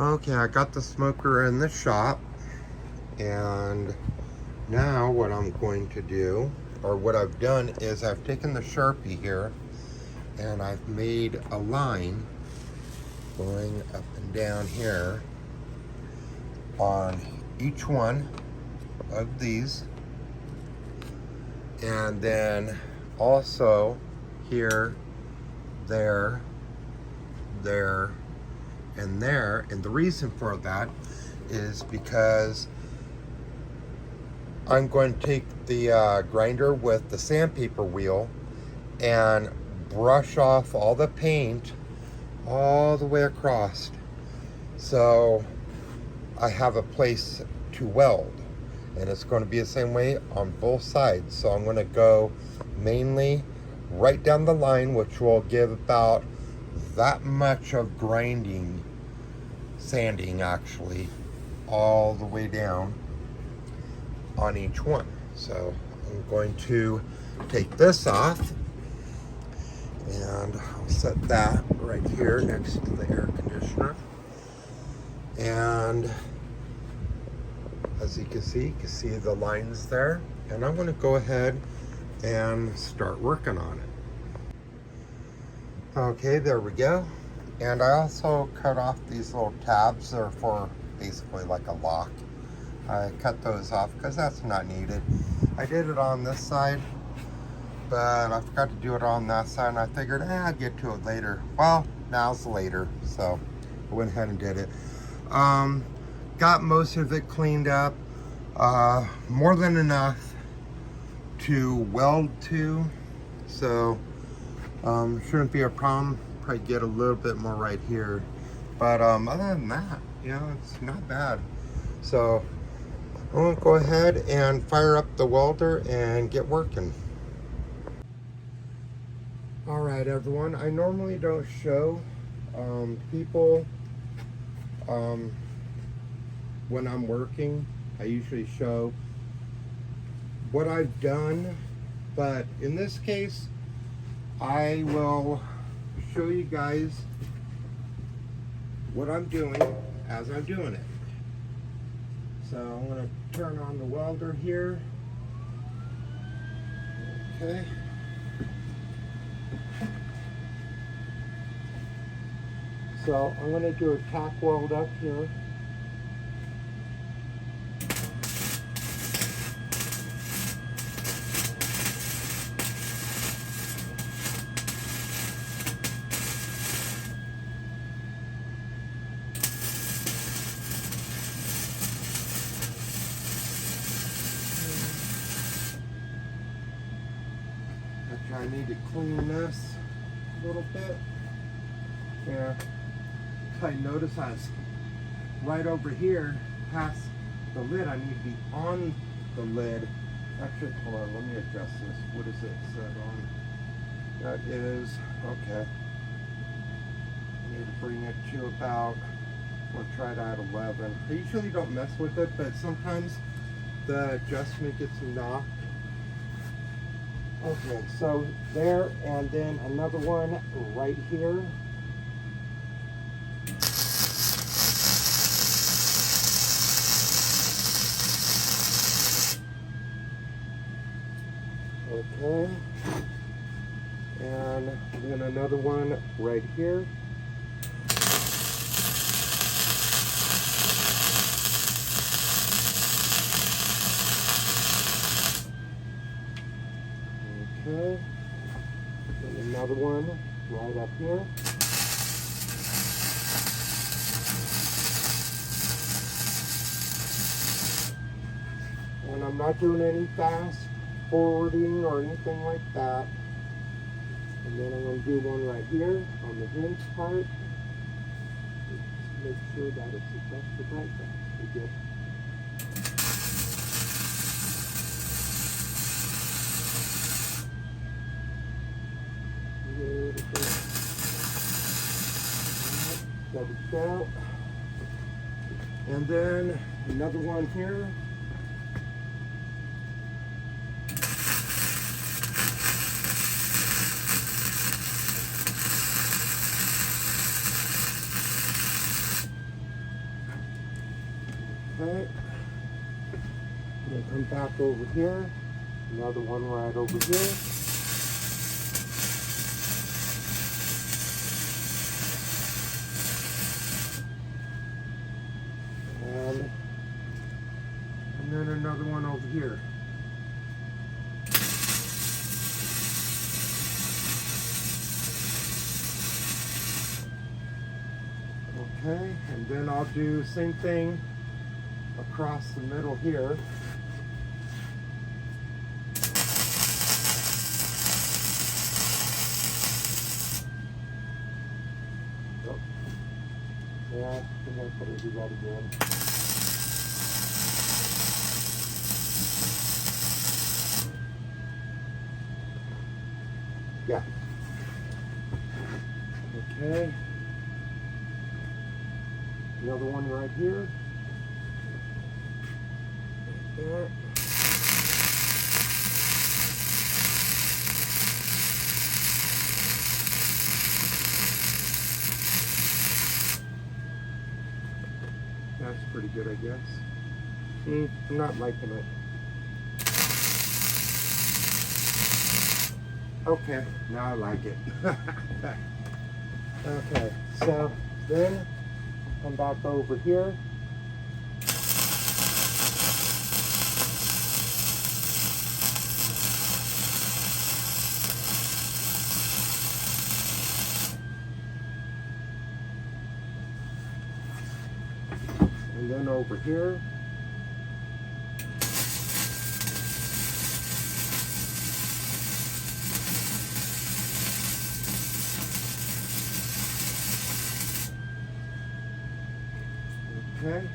Okay, I got the smoker in the shop, and now what I'm going to do, or what I've done, is I've taken the Sharpie here and I've made a line going up and down here on each one of these, and then also here, there, and there. And the reason for that is because I'm going to take the grinder with the sandpaper wheel and brush off all the paint all the way across, so I have a place to weld. And it's going to be the same way on both sides. So I'm going to go mainly right down the line, which will give about that much of grinding, sanding actually, all the way down on each one. So I'm going to take this off, and I'll set that right here next to the air conditioner. And as you can see the lines there. And I'm going to go ahead and start working on it. Okay, there we go. And I also cut off these little tabs. They're for basically like a lock. I cut those off because that's not needed. I did it on this side, but I forgot to do it on that side, and I figured, I'll get to it later. Well, now's later, so I went ahead and did it. Got most of it cleaned up, more than enough to weld to, so shouldn't be a problem. Probably get a little bit more right here, but other than that, it's not bad. So I'm gonna go ahead and fire up the welder and get working. All right, everyone, I normally don't show people when I'm working. I usually show what I've done, but in this case I will show you guys what I'm doing as I'm doing it. So I'm going to turn on the welder here. Okay. So I'm going to do a tack weld up here. I need to clean this a little bit. Yeah, I notice I was right over here past the lid. I need to be on the lid. Actually, hold on, let me adjust this. What is it set on? That is, okay. I need to bring it to about, we'll try it at 11. I usually don't mess with it, but sometimes the adjustment gets knocked. Okay, so there, and then another one right here. Okay, and then another one right here. Okay, and another one right up here. And I'm not doing any fast forwarding or anything like that. And then I'm going to do one right here on the hinge part. Just make sure that it's adjusted right there. Good. Double out. And then another one here. Okay. Then come back over here. Another one right over here. And then another one over here. Okay, and then I'll do same thing across the middle here. Oh. Yeah, I think I better do that again. Yeah. Okay. Another one right here. Right there. That's pretty good, I guess. I'm not liking it. Okay, now I like it. Okay, so then come back over here. And then over here. Okay,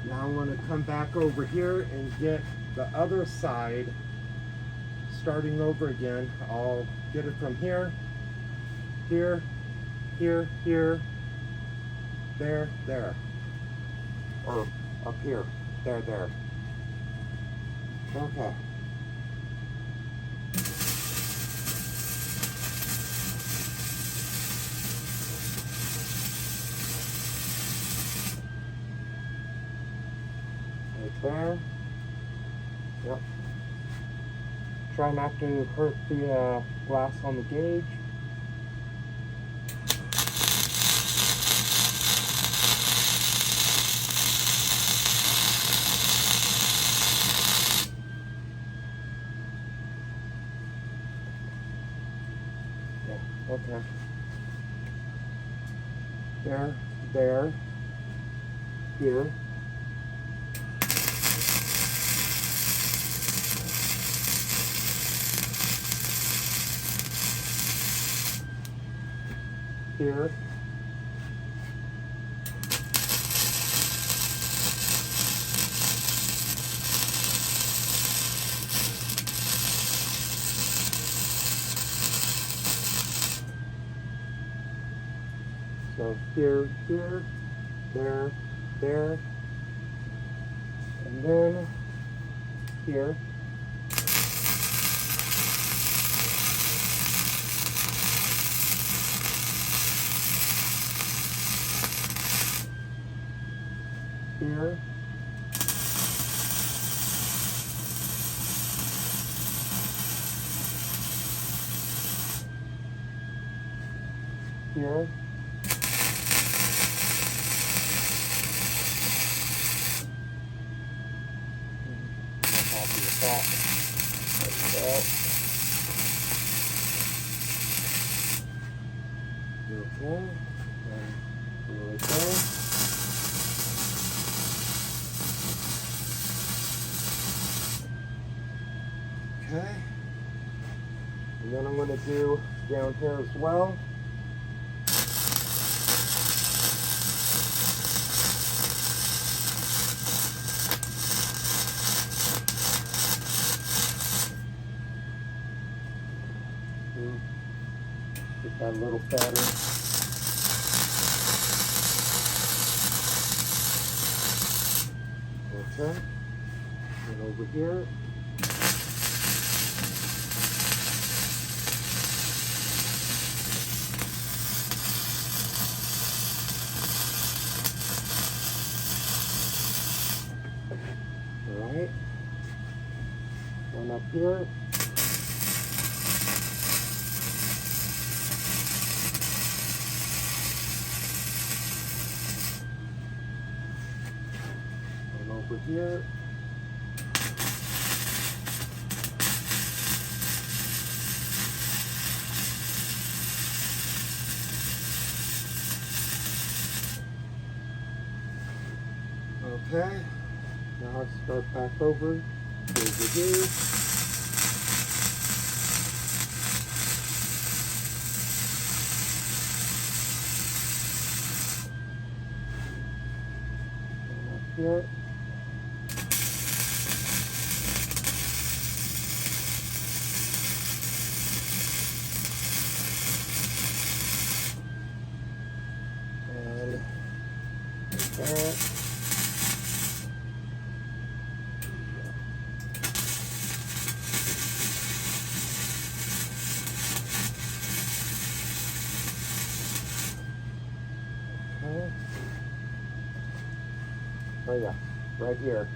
now I'm going to come back over here and get the other side starting over again. I'll get it from here, here, here, here, there, there, or up here, there, there. Okay. There. Yep. Try not to hurt the glass on the gauge. Yeah, okay. There, there, here. Here. So here, here, there, there, and then here. Here. Here. Okay. And here we go. Okay, and then I'm going to do down here as well. Get that a little fatter. Okay, and over here. up here. And over here. Okay, now let's start back over here. And up here. And like that. Oh yeah, right here.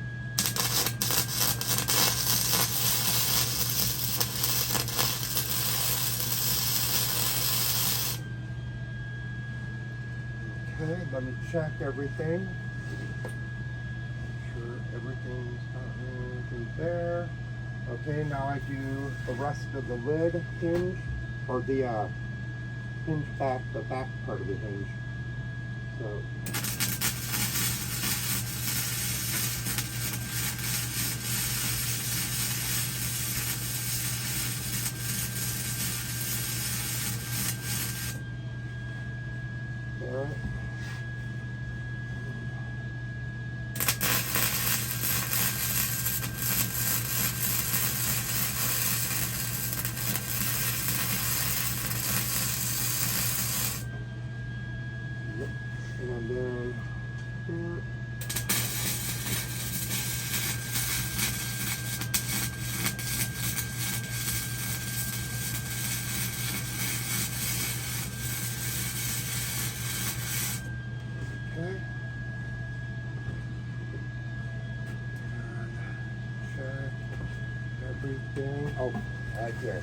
Okay, let me check everything. Make sure everything's not there. Okay, now I do the rest of the lid hinge, or the hinge back, the back part of the hinge. So. There. And then here. Okay. And check everything. Oh, right here.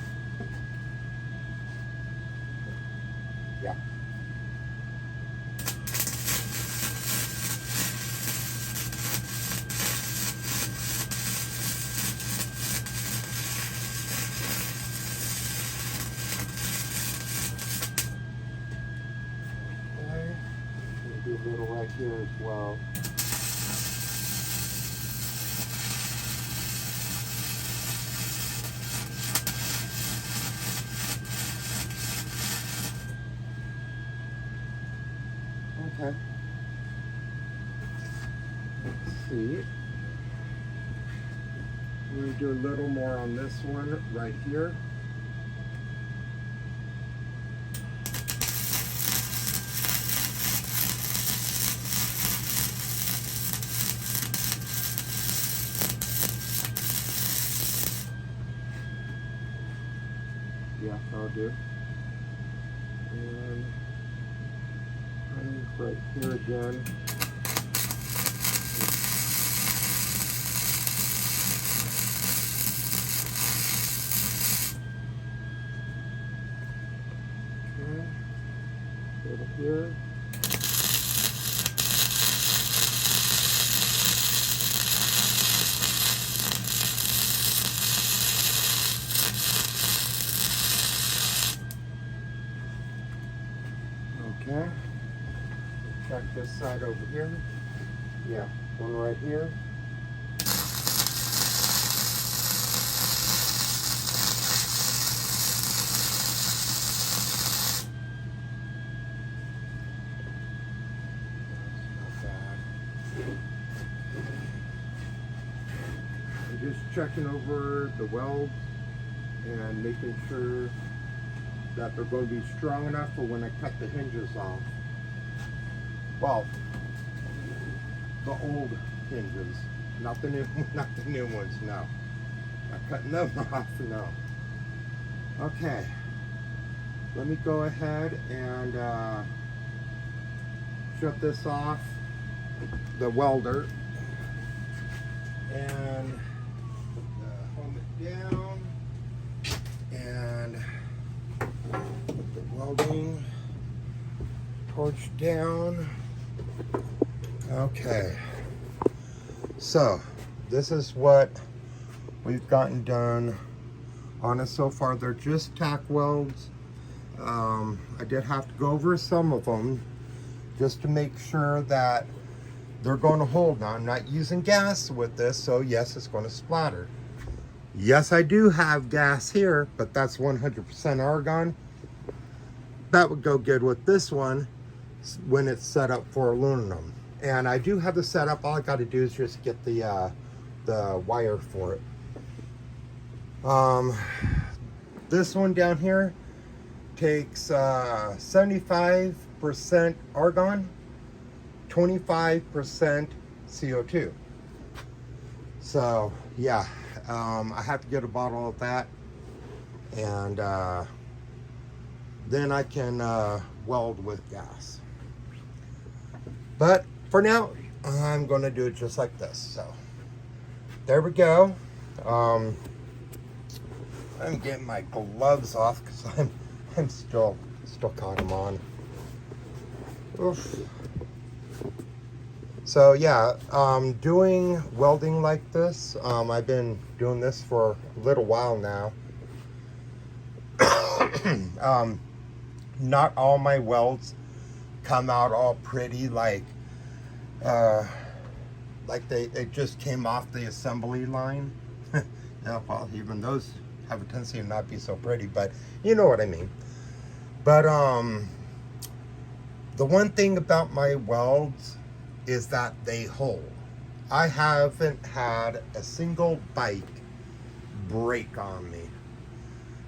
Yeah. Okay. Do a little right here as well. Okay. Let's see. I'm going to do a little more on this one right here. Yeah, I'll do. And right here again. Okay. Over here. Okay. Check this side over here. Yeah, one right here. That's not bad. I'm just checking over the welds and making sure that they're going to be strong enough for when I cut the hinges off. Well, the old hinges, not the new ones. No, not cutting them off. No. Okay, let me go ahead and shut this off, the welder, and put the helmet down and welding torch down. Okay, so this is what we've gotten done on it so far. They're just tack welds. I did have to go over some of them just to make sure that they're going to hold. Now, I'm not using gas with this, so yes, it's going to splatter. Yes, I do have gas here, but that's 100% argon. That would go good with this one when it's set up for aluminum. And I do have the setup. All I got to do is just get the wire for it. This one down here takes 75% argon, 25% CO2. So yeah, I have to get a bottle of that, and then I can weld with gas. But for now, I'm going to do it just like this. So there we go. I'm getting my gloves off because I'm still got them on. Oof. So yeah, doing welding like this, I've been doing this for a little while now. Not all my welds come out all pretty like they just came off the assembly line. Yeah, well, even those have a tendency to not be so pretty, but you know what I mean. But the one thing about my welds is that they hold. I haven't had a single bike break on me.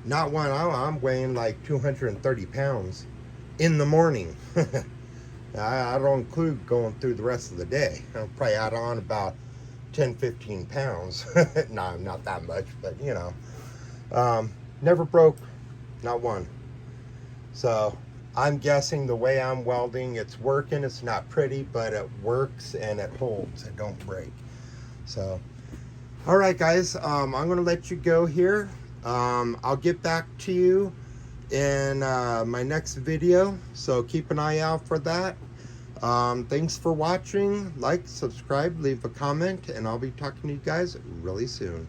Not one. I'm weighing like 230 pounds in the morning. I don't include going through the rest of the day. I'll probably add on about 10-15 pounds. No, not that much, but you know. Never broke, not one. So I'm guessing the way I'm welding, it's working. It's not pretty, but it works and it holds. It don't break. So, all right, guys, I'm going to let you go here. I'll get back to you in my next video, so keep an eye out for that. Thanks for watching. Like, subscribe, leave a comment, and I'll be talking to you guys really soon.